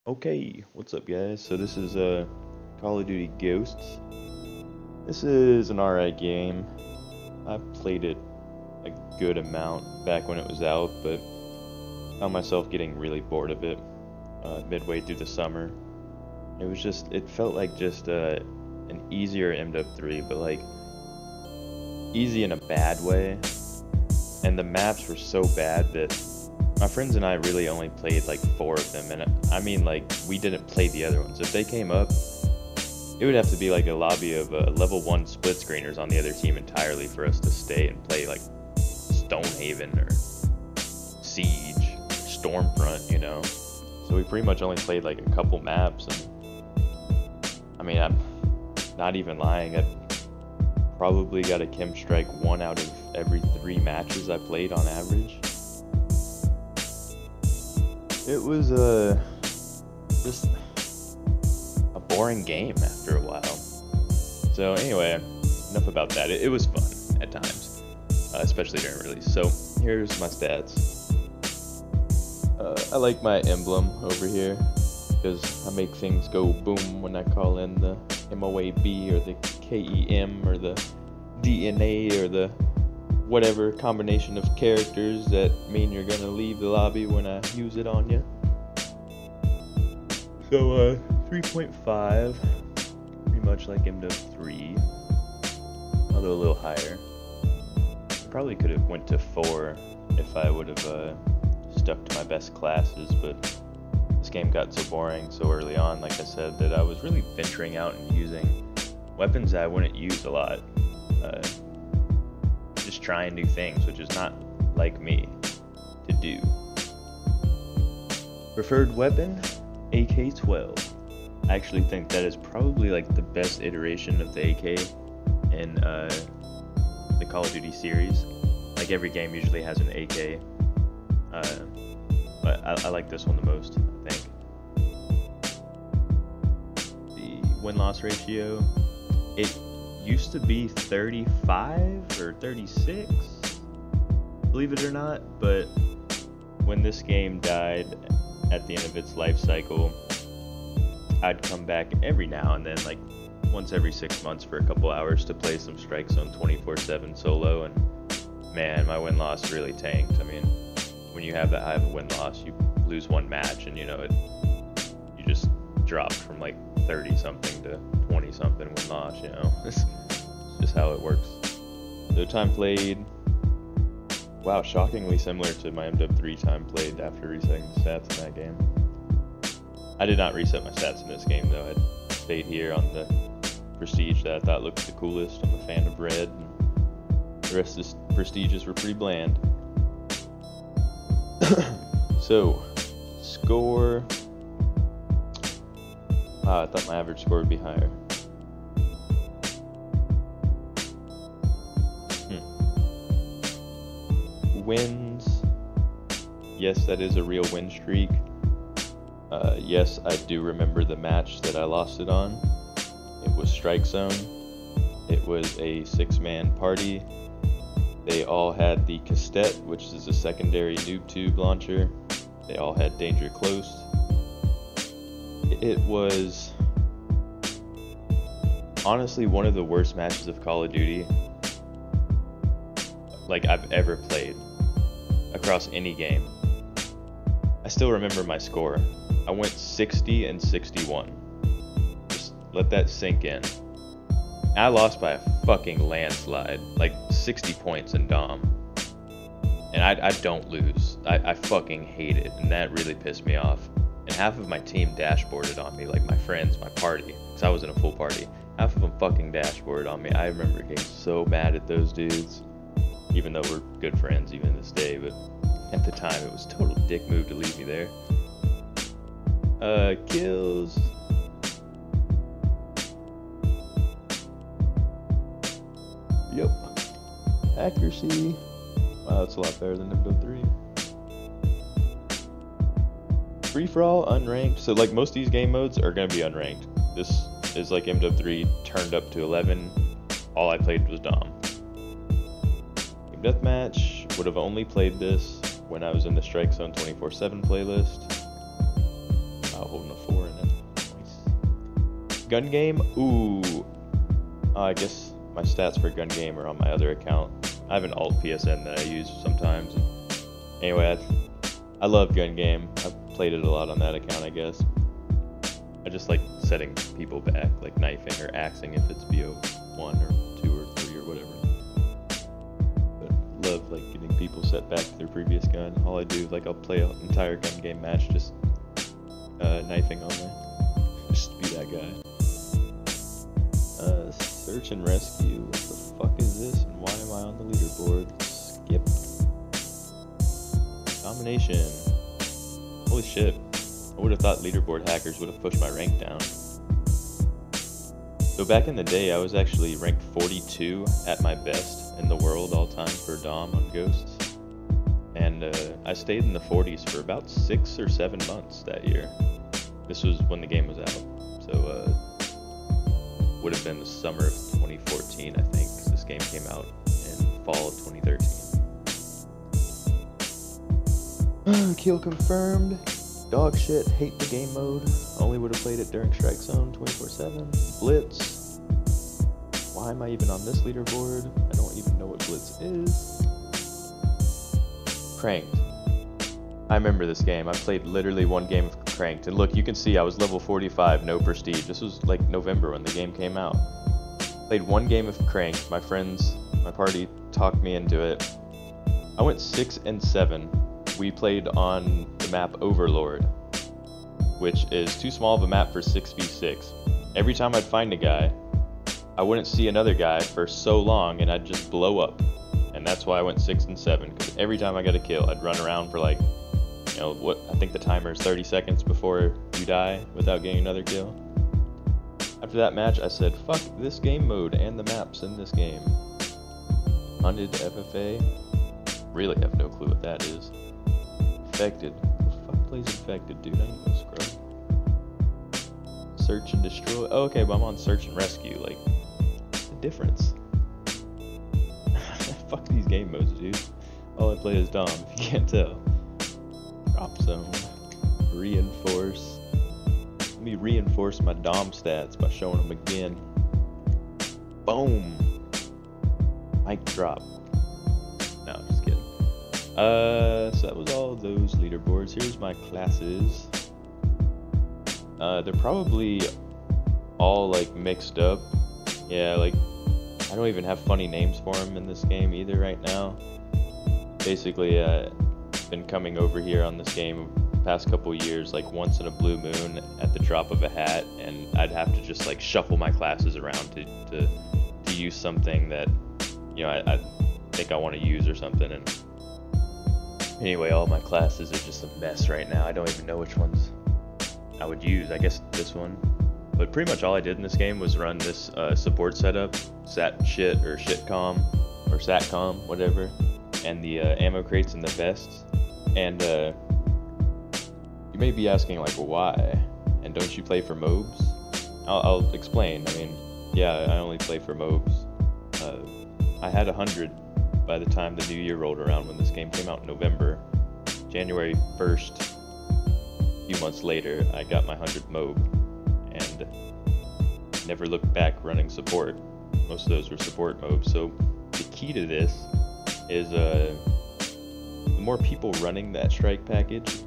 Okay, what's up guys? So this is Call of Duty Ghosts. This is an alright game. I played it a good amount back when it was out, but found myself getting really bored of it midway through the summer. It felt like just an easier MW3, but like easy in a bad way. And the maps were so bad that my friends and I really only played like 4 of them, and I mean like we didn't play the other ones. If they came up, it would have to be like a lobby of level 1 split screeners on the other team entirely for us to stay and play like Stonehaven or Siege, Stormfront, you know. So we pretty much only played like a couple maps, and I mean I'm not even lying. I probably got a chem strike 1 out of every 3 matches I played on average. It was just a boring game after a while. So anyway, enough about that. It was fun at times, especially during release. So here's my stats. I like my emblem over here because I make things go boom when I call in the MOAB or the KEM or the DNA or the whatever combination of characters that mean you're gonna leave the lobby when I use it on you. So 3.5, pretty much like MW3, although a little higher. Probably could have went to 4 if I would have stuck to my best classes, but this game got so boring so early on, like I said, that I was really venturing out and using weapons that I wouldn't use a lot. Just trying new things, which is not like me to do. Preferred weapon, AK-12. I actually think that is probably like the best iteration of the AK in the Call of Duty series. Like every game usually has an AK, but I like this one the most, I think. The win-loss ratio, it used to be 35 or 36, believe it or not, but when this game died at the end of its life cycle, I'd come back every now and then, like once every 6 months for a couple hours to play some Strike Zone 24/7 solo, and man, my win-loss really tanked. I mean, when you have that high of a win-loss, you lose one match and you know you just dropped from like 30 something to 20 something win-loss, you know. It's just how it works. So time played, wow, shockingly similar to my MW3 time played after resetting the stats in that game. I did not reset my stats in this game though. I stayed here on the prestige that I thought looked the coolest. I'm a fan of red, and the rest of the prestiges were pretty bland. So, score. I thought my average score would be higher. Wins. Yes, that is a real win streak. Yes, I do remember the match that I lost it on. It was Strike Zone. It was a 6-man party. They all had the Cassette, which is a secondary noob tube launcher. They all had Danger Close. It was honestly one of the worst matches of Call of Duty like I've ever played across any game. I still remember my score. I went 60 and 61. Just let that sink in. I lost by a fucking landslide, like 60 points in Dom. And I don't lose. I fucking hate it, and that really pissed me off. And half of my team dashboarded on me, like my friends, my party, because I was in a full party. Half of them fucking dashboarded on me. I remember getting so mad at those dudes, even though we're good friends even this day, but at the time it was a total dick move to leave me there. Kills. Yep. Accuracy. Wow, that's a lot better than MW3. Free for all, unranked. So like most of these game modes are gonna be unranked. This is like MW3 turned up to 11. All I played was Dom. Team Deathmatch, would have only played this when I was in the Strike Zone 24/7 playlist. holding a 4 in it. Nice. Gun game? Ooh. I guess my stats for gun game are on my other account. I have an alt PSN that I use sometimes. Anyway, I love gun game. I've played it a lot on that account, I guess. I just like setting people back, like knifing or axing if it's BO1 or 2 or 3 or whatever. But love like getting people set back to their previous gun. All I do, like I'll play an entire gun game match just knifing only. Just be that guy. Search and rescue. What the fuck is this and why am I on the leaderboard? Skip. Domination. Holy shit. I would have thought leaderboard hackers would have pushed my rank down. So back in the day, I was actually ranked 42 at my best in the world all time for Dom on Ghosts. And I stayed in the 40s for about 6 or 7 months that year. This was when the game was out. So would have been the summer of 2014, I think, because this game came out in fall of 2013. Kill confirmed. Dog shit, hate the game mode. Only would have played it during Strike Zone 24/7. Blitz. Why am I even on this leaderboard? I don't even know what Blitz is. Cranked. I remember this game. I played literally one game of Cranked. And look, you can see I was level 45, no prestige. This was like November when the game came out. Played one game of Cranked. My friends, my party talked me into it. I went 6 and 7. We played on the map Overlord, which is too small of a map for 6v6. Every time I'd find a guy, I wouldn't see another guy for so long and I'd just blow up. And that's why I went 6 and 7, because every time I got a kill, I'd run around for like, you know, what I think the timer is 30 seconds before you die without getting another kill. After that match, I said, fuck this game mode and the maps in this game. Hunted FFA? Really have no clue what that is. Infected. Who the fuck plays Infected, dude? I ain't no scrub. Search and destroy. Oh, okay, but I'm on search and rescue. Like, what's the difference? Fuck these game modes, dude. All I play is Dom, if you can't tell. Drop zone. Reinforce. Let me reinforce my Dom stats by showing them again. Boom. Mic drop. No, just kidding. So that was all those leaderboards. Here's my classes. They're probably all like mixed up. Yeah, like I don't even have funny names for them in this game either right now. Basically, been coming over here on this game the past couple years, like once in a blue moon at the drop of a hat, and I'd have to just like shuffle my classes around to use something that, you know, I think I want to use or something. And anyway, all my classes are just a mess right now. I don't even know which ones I would use. I guess this one. But pretty much all I did in this game was run this support setup, sat shit or shitcom or satcom, whatever, and the ammo crates and the vests. And you may be asking like, well, why? And don't you play for mobs? I'll explain. I mean, yeah, I only play for mobs. I had 100 by the time the new year rolled around when this game came out in November. January 1st, a few months later, I got my 100th mob. And never looked back running support. Most of those were support mobs. So the key to this is the more people running that strike package,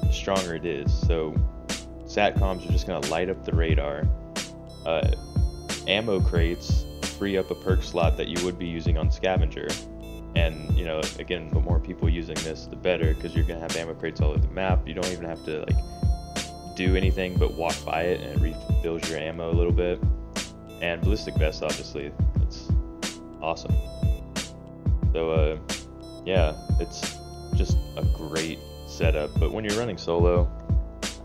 the stronger it is. So satcoms are just going to light up the radar. Ammo crates free up a perk slot that you would be using on scavenger. And, you know, again, the more people using this, the better, because you're going to have ammo crates all over the map. You don't even have to, like, do anything but walk by it, and it refills your ammo a little bit. And ballistic vests, obviously, it's awesome. So yeah, it's just a great setup. But when you're running solo,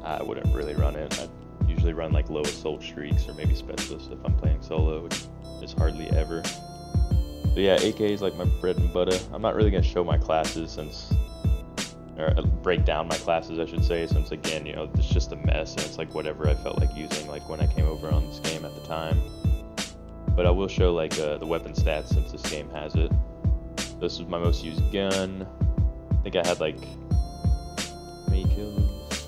I wouldn't really run it. I'd usually run like low assault streaks or maybe specialists if I'm playing solo, which is hardly ever. So yeah, AK is like my bread and butter. I'm not really gonna show my classes or break down my classes, I should say, since again, you know, it's just a mess and it's like whatever I felt like using, like when I came over on this game at the time. But I will show like the weapon stats since this game has it. This was my most used gun. I think I had like, how many kills?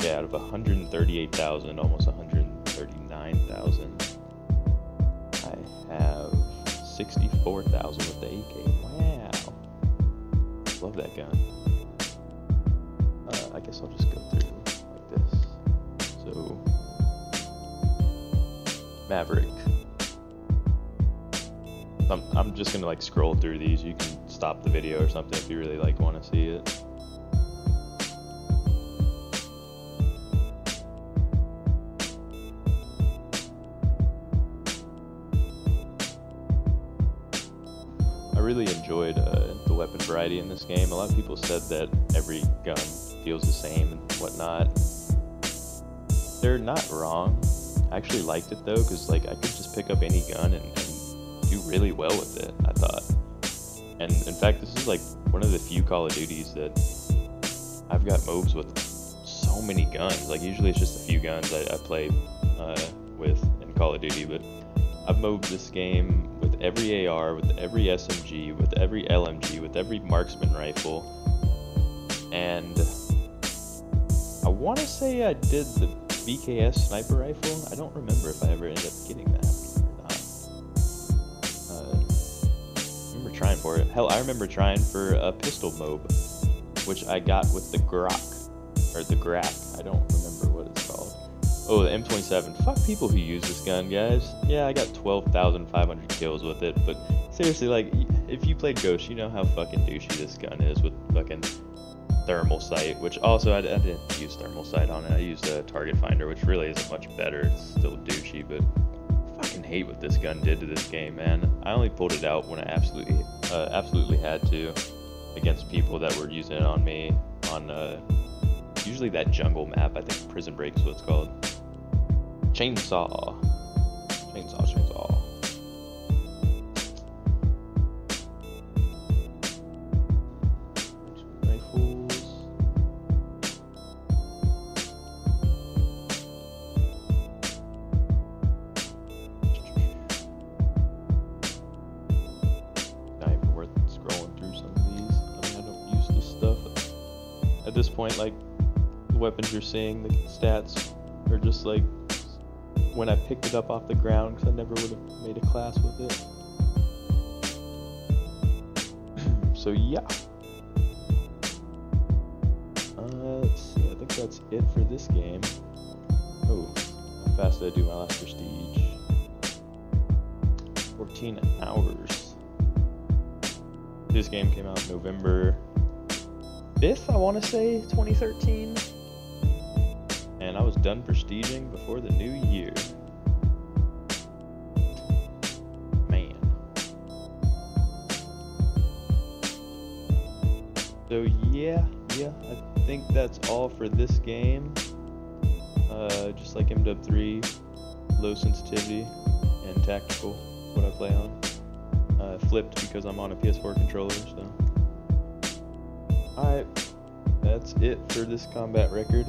Yeah, out of 138,000, almost 139,000, I have 64,000 with the AK. Wow. Love that gun. I guess I'll just go through like this. So, Maverick. I'm just gonna like scroll through these. You can stop the video or something if you really like want to see it. I really enjoyed the weapon variety in this game. A lot of people said that every gun feels the same and whatnot. They're not wrong. I actually liked it though, because like I could just pick up any gun and do really well with it, I thought. And in fact, this is like one of the few Call of Duties that I've got mobs with so many guns. Like usually it's just a few guns I play with in Call of Duty, but I've mobed this game with every AR, with every SMG, with every LMG, with every marksman rifle. And I want to say I did the VKS sniper rifle. I don't remember if I ever ended up getting that or not. I remember trying for it. Hell, I remember trying for a pistol mob, which I got with the Grok, or the Grak. I don't remember what it's called. Oh, the M27. Fuck people who use this gun, guys. Yeah, I got 12,500 kills with it, but seriously, like, if you played Ghost, you know how fucking douchey this gun is with fucking thermal sight, which also I didn't use thermal sight on it. I used a target finder, which really isn't much better. It's still douchey, but I fucking hate what this gun did to this game, man. I only pulled it out when I absolutely had to, against people that were using it on me on usually that jungle map. I think Prison Break is what it's called. Chainsaw. Rifles. Not even worth scrolling through some of these. I mean, I don't use this stuff. At this point, like, the weapons you're seeing, the stats are just like when I picked it up off the ground, because I never would have made a class with it. So yeah. Let's see, I think that's it for this game. Oh, how fast did I do my last prestige? 14 hours. This game came out November 5th, I want to say, 2013. And I was done prestiging before the new year. Man. So yeah, I think that's all for this game. Just like MW3, low sensitivity and tactical is what I play on. Flipped because I'm on a PS4 controller, so. Alright, that's it for this combat record.